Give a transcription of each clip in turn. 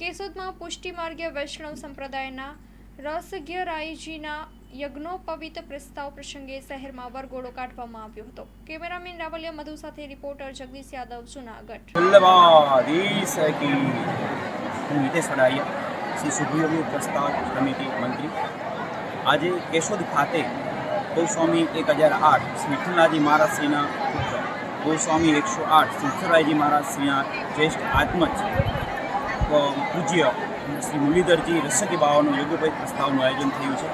કેશોદમાં પુષ્ટિમાર્ગીય વૈષ્ણવ સંપ્રદાયના રસગ્યરાયજીના યજ્ઞોપવિત પ્રસ્તાવ પ્રસંગે શહેરમાં વરઘોડો કાઢવામાં આવ્યો હતો. કેમેરામેન રાવલિયા મધુ સાથે રિપોર્ટર જગદીશ યાદવ, જૂનાગઢ. હું હિતેશ વડારિયા, શ્રી શુભયોગી પ્રસ્તાવ સમિતિ મંત્રી. આજે કેશોદ ખાતે ગૌસ્વામી 1008 શ્રી વિઠ્ઠલજી મહારાજશ્રીના પુત્ર ગૌસ્વામી 108 શ્રી વિઠ્ઠલજી મહારાજશ્રીના જ્યેષ્ઠ આત્મજ પૂજ્ય શ્રી મુરલીધરજી રસકી બાવાનો યોગોપેત પ્રસ્તાવનું આયોજન થયું છે.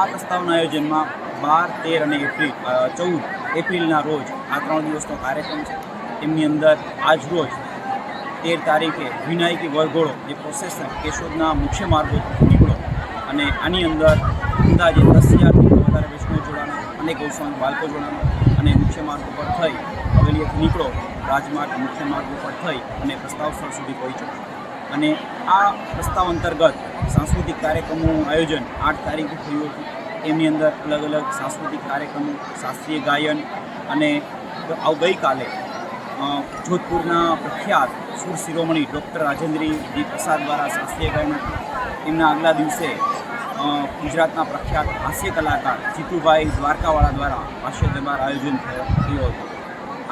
આ પ્રસ્તાવના આયોજનમાં 12, 13 અને 14 એપ્રિલના રોજ આ 3 દિવસનો કાર્યક્રમ છે. એમની અંદર આજ રોજ 13 તારીખે વિનાયકી વરઘોડો જે પ્રોસેસન કેશોદના મુખ્ય માર્ગો નીકળો અને આની અંદર અંદાજે 10,000થી વધારે વૈષ્ણવ જોડાણા અને ગૌસ્વામી બાળકો જોડાણા અને મુખ્ય માર્ગ ઉપર થઈ હવેલીએથી નીકળો રાજમાર્ગ મુખ્ય માર્ગ ઉપર થઈ અને પ્રસ્તાવ સ્થળ સુધી પહોંચ્યો. અને આ પ્રસ્તાવ અંતર્ગત સાંસ્કૃતિક કાર્યક્રમોનું આયોજન 8 તારીખે થયું હતું. એમની અંદર અલગ અલગ સાંસ્કૃતિક કાર્યક્રમો, શાસ્ત્રીય ગાયન અને ગઈકાલે જોધપુરના પ્રખ્યાત સુર શિરોમણી ડૉક્ટર રાજેન્દ્રજી પ્રસાદ દ્વારા શાસ્ત્રીય ગાયન હતું. એમના આગલા દિવસે ગુજરાતના પ્રખ્યાત હાસ્ય કલાકાર જીતુભાઈ દ્વારકાવાળા દ્વારા હાસ્ય દરબાર આયોજન થયો હતો.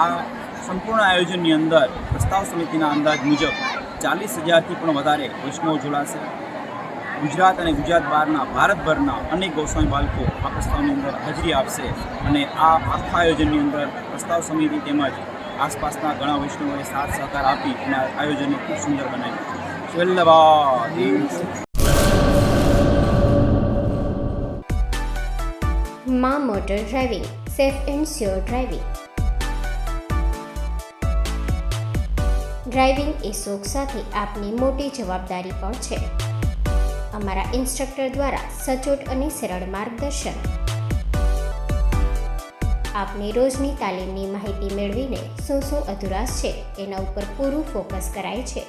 આ સંપૂર્ણ આયોજનની અંદર પ્રસ્તાવ સમિતિના અંદાજ મુજબ 40,000થી પણ વધારે વૈષ્ણવ જોડાશે. ગુજરાત અને ગુજરાત બહારના ભારતભરના અનેક ગૌસ્વામી બાળકો આ પ્રસ્તાવની અંદર હાજરી આપશે અને આ આખા આયોજનની અંદર પ્રસ્તાવ સમિતિ તેમજ આસપાસના ઘણા વૈષ્ણવોએ સાથ સહકાર આપી અને આયોજનને ખૂબ સુંદર બનાવ્યું. મા motor driving, safe and sure driving. Driving એ શોખ સાથે આપની મોટી જવાબદારી પણ છે. અમારા ઇન્સ્ટ્રક્ટર દ્વારા સચોટ અને સરળ માર્ગદર્શન. આપની રોજની તાલીમની માહિતી મેળવીને શું અધુરાશ છે એના ઉપર પૂરું ફોકસ કરાય છે.